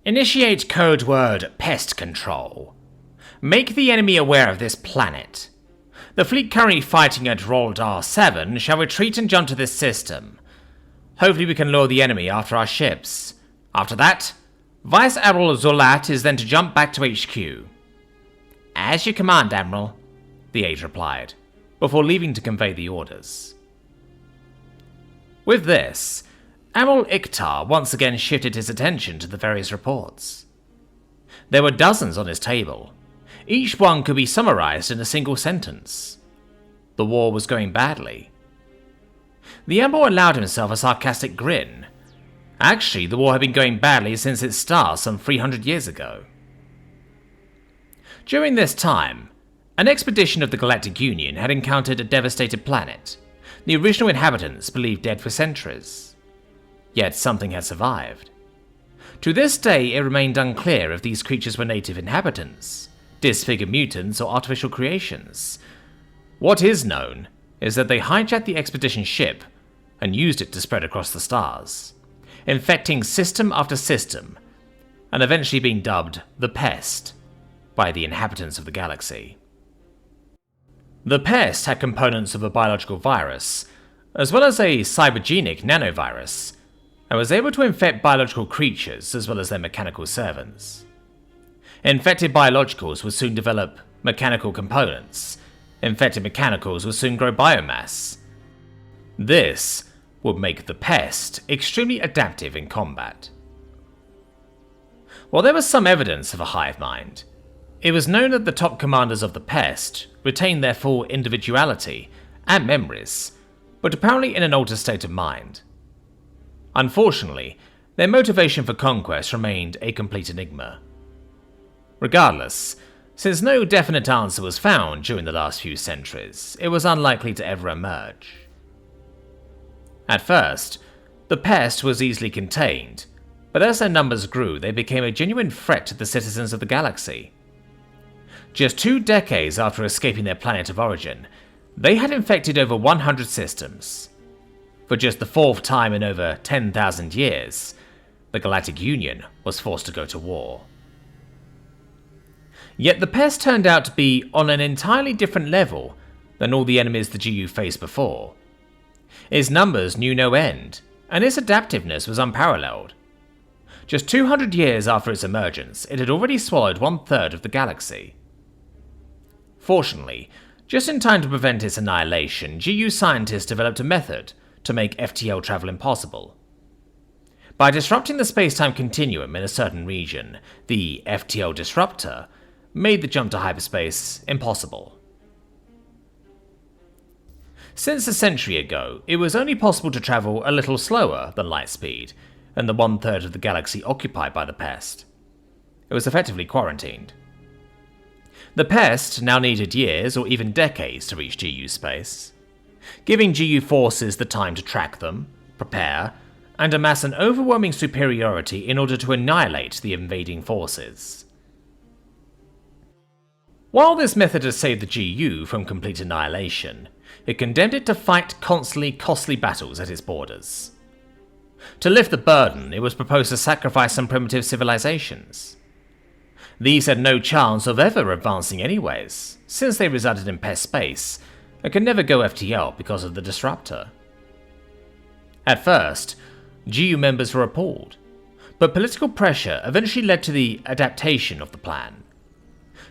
Initiate code word Pest Control. Make the enemy aware of this planet. The fleet currently fighting at Roldar 7 shall retreat and jump to this system. Hopefully we can lure the enemy after our ships. After that, Vice Admiral Zolat is then to jump back to HQ. As you command, Admiral, the aide replied, before leaving to convey the orders. With this, Admiral Iktar once again shifted his attention to the various reports. There were dozens on his table. Each one could be summarized in a single sentence. The war was going badly. The Admiral allowed himself a sarcastic grin. Actually, the war had been going badly since its start some 300 years ago. During this time, an expedition of the Galactic Union had encountered a devastated planet, the original inhabitants believed dead for centuries. Yet something had survived. To this day, it remained unclear if these creatures were native inhabitants, disfigured mutants, or artificial creations. What is known is that they hijacked the expedition ship and used it to spread across the stars, infecting system after system, and eventually being dubbed the Pest by the inhabitants of the galaxy. The Pest had components of a biological virus, as well as a cybergenic nanovirus, and was able to infect biological creatures as well as their mechanical servants. Infected biologicals would soon develop mechanical components. Infected mechanicals would soon grow biomass. This would make the Pest extremely adaptive in combat. While there was some evidence of a hive mind, it was known that the top commanders of the Pest retained their full individuality and memories, but apparently in an altered state of mind. Unfortunately, their motivation for conquest remained a complete enigma. Regardless, since no definite answer was found during the last few centuries, it was unlikely to ever emerge. At first, the Pest was easily contained, but as their numbers grew, they became a genuine threat to the citizens of the galaxy. Just 2 decades after escaping their planet of origin, they had infected over 100 systems. For just the 4th time in over 10,000 years, the Galactic Union was forced to go to war. Yet the Pest turned out to be on an entirely different level than all the enemies the GU faced before. Its numbers knew no end, and its adaptiveness was unparalleled. Just 200 years after its emergence, it had already swallowed 1/3 of the galaxy. Fortunately, just in time to prevent its annihilation, GU scientists developed a method to make FTL travel impossible. By disrupting the space-time continuum in a certain region, the FTL disruptor made the jump to hyperspace impossible. Since a century ago, it was only possible to travel a little slower than light speed, and the 1/3 of the galaxy occupied by the Pest. It was effectively quarantined. The Pest now needed years or even decades to reach GU space, giving GU forces the time to track them, prepare, and amass an overwhelming superiority in order to annihilate the invading forces. While this method had saved the GU from complete annihilation, it condemned it to fight constantly costly battles at its borders. To lift the burden, it was proposed to sacrifice some primitive civilizations. These had no chance of ever advancing anyways, since they resided in Pest space and could never go FTL because of the disruptor. At first, GU members were appalled, but political pressure eventually led to the adaptation of the plan.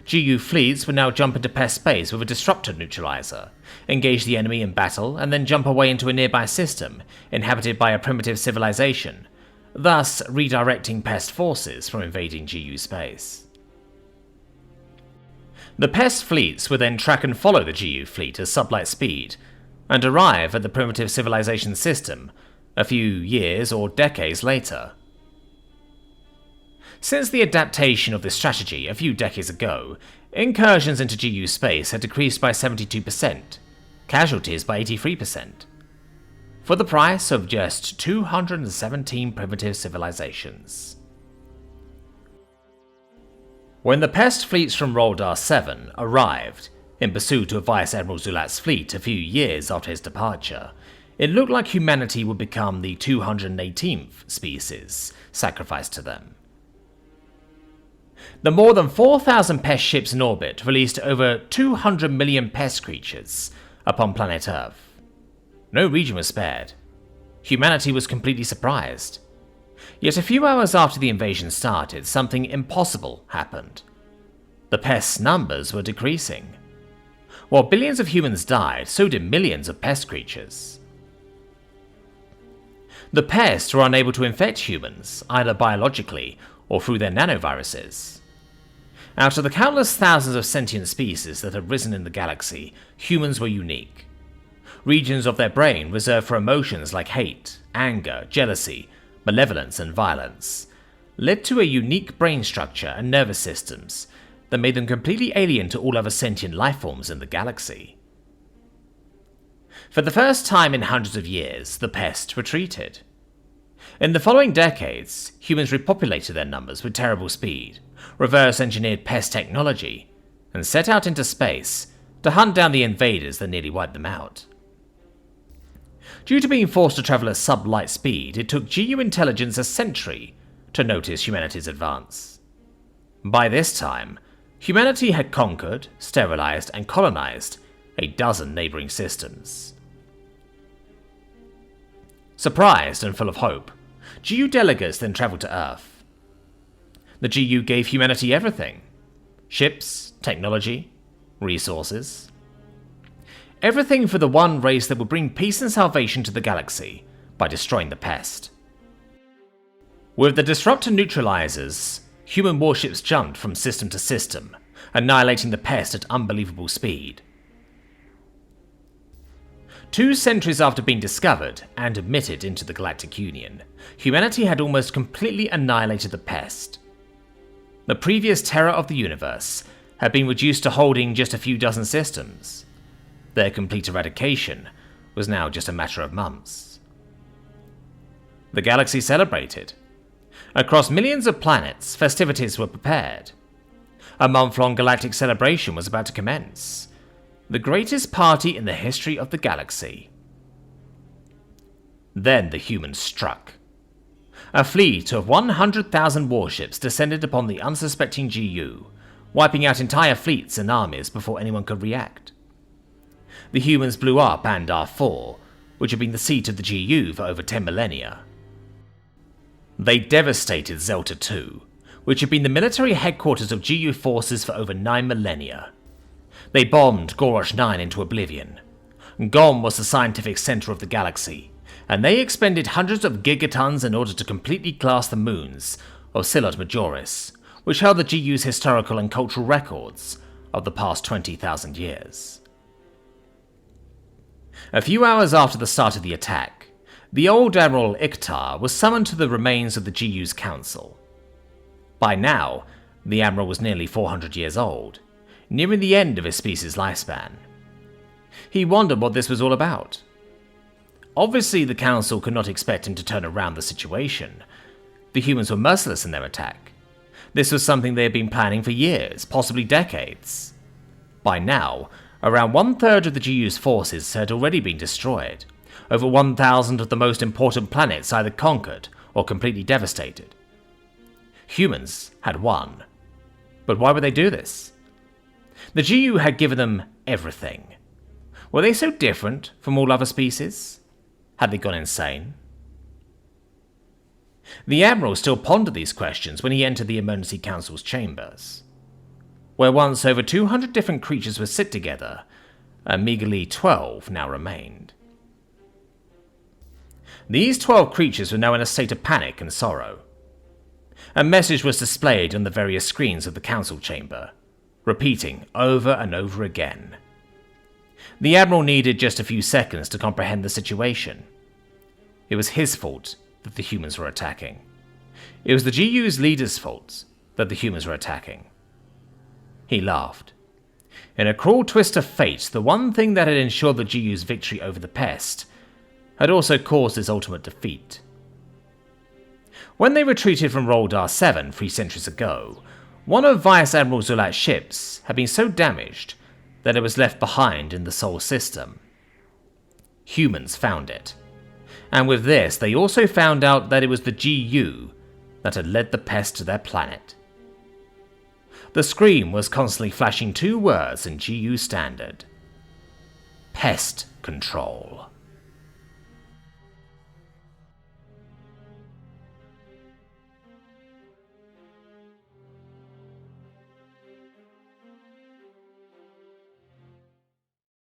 GU fleets would now jump into Pest space with a disruptor neutralizer, engage the enemy in battle, and then jump away into a nearby system inhabited by a primitive civilization, thus redirecting Pest forces from invading GU space. The Pest fleets would then track and follow the GU fleet at sublight speed, and arrive at the primitive civilization system a few years or decades later. Since the adaptation of this strategy a few decades ago, incursions into GU space had decreased by 72%, casualties by 83%, for the price of just 217 primitive civilizations. When the Pest fleets from Roldar 7 arrived, in pursuit of Vice Admiral Zulat's fleet a few years after his departure, it looked like humanity would become the 218th species sacrificed to them. The more than 4,000 Pest ships in orbit released over 200 million Pest creatures upon planet Earth. No region was spared. Humanity was completely surprised. Yet a few hours after the invasion started, something impossible happened. The Pest's numbers were decreasing. While billions of humans died, so did millions of Pest creatures. The Pest were unable to infect humans, either biologically or through their nanoviruses. Out of the countless thousands of sentient species that had risen in the galaxy, humans were unique. Regions of their brain reserved for emotions like hate, anger, jealousy, malevolence, and violence led to a unique brain structure and nervous systems that made them completely alien to all other sentient lifeforms in the galaxy. For the first time in hundreds of years, the Pest retreated. In the following decades, humans repopulated their numbers with terrible speed, reverse-engineered Pest technology, and set out into space to hunt down the invaders that nearly wiped them out. Due to being forced to travel at sub-light speed, it took GU intelligence a century to notice humanity's advance. By this time, humanity had conquered, sterilized, and colonized a dozen neighboring systems. Surprised and full of hope, GU delegates then traveled to Earth. The GU gave humanity everything: ships, technology, resources. Everything for the one race that would bring peace and salvation to the galaxy by destroying the Pest. With the disruptor neutralizers, human warships jumped from system to system, annihilating the Pest at unbelievable speed. 2 centuries after being discovered and admitted into the Galactic Union, humanity had almost completely annihilated the Pest. The previous terror of the universe had been reduced to holding just a few dozen systems. Their complete eradication was now just a matter of months. The galaxy celebrated. Across millions of planets, festivities were prepared. A month-long galactic celebration was about to commence. The greatest party in the history of the galaxy. Then the humans struck. A fleet of 100,000 warships descended upon the unsuspecting GU, wiping out entire fleets and armies before anyone could react. The humans blew up Andar 4, which had been the seat of the GU for over 10 millennia. They devastated Zelta 2, which had been the military headquarters of GU forces for over 9 millennia. They bombed Gorosh 9 into oblivion. Gom was the scientific center of the galaxy, and they expended hundreds of gigatons in order to completely glass the moons of Silot Majoris, which held the GU's historical and cultural records of the past 20,000 years. A few hours after the start of the attack, the old Admiral Iktar was summoned to the remains of the GU's council. By now, the Admiral was nearly 400 years old, nearing the end of his species' lifespan. He wondered what this was all about. Obviously, the council could not expect him to turn around the situation. The humans were merciless in their attack. This was something they had been planning for years, possibly decades. By now, around 1/3 of the GU's forces had already been destroyed. Over 1,000 of the most important planets either conquered or completely devastated. Humans had won. But why would they do this? The GU had given them everything. Were they so different from all other species? Had they gone insane? The Admiral still pondered these questions when he entered the Emergency Council's chambers. Where once over 200 different creatures would sit together, a meagerly 12 now remained. These 12 creatures were now in a state of panic and sorrow. A message was displayed on the various screens of the council chamber, repeating over and over again. The Admiral needed just a few seconds to comprehend the situation. It was his fault that the humans were attacking. It was the GU's leader's fault that the humans were attacking. He laughed. In a cruel twist of fate, the one thing that had ensured the GU's victory over the Pest had also caused his ultimate defeat. When they retreated from Roldar 7 3 centuries ago, one of Vice Admiral Zulat's ships had been so damaged that it was left behind in the Sol system. Humans found it. And with this, they also found out that it was the GU that had led the Pest to their planet. The screen was constantly flashing two words in GU standard: Pest Control.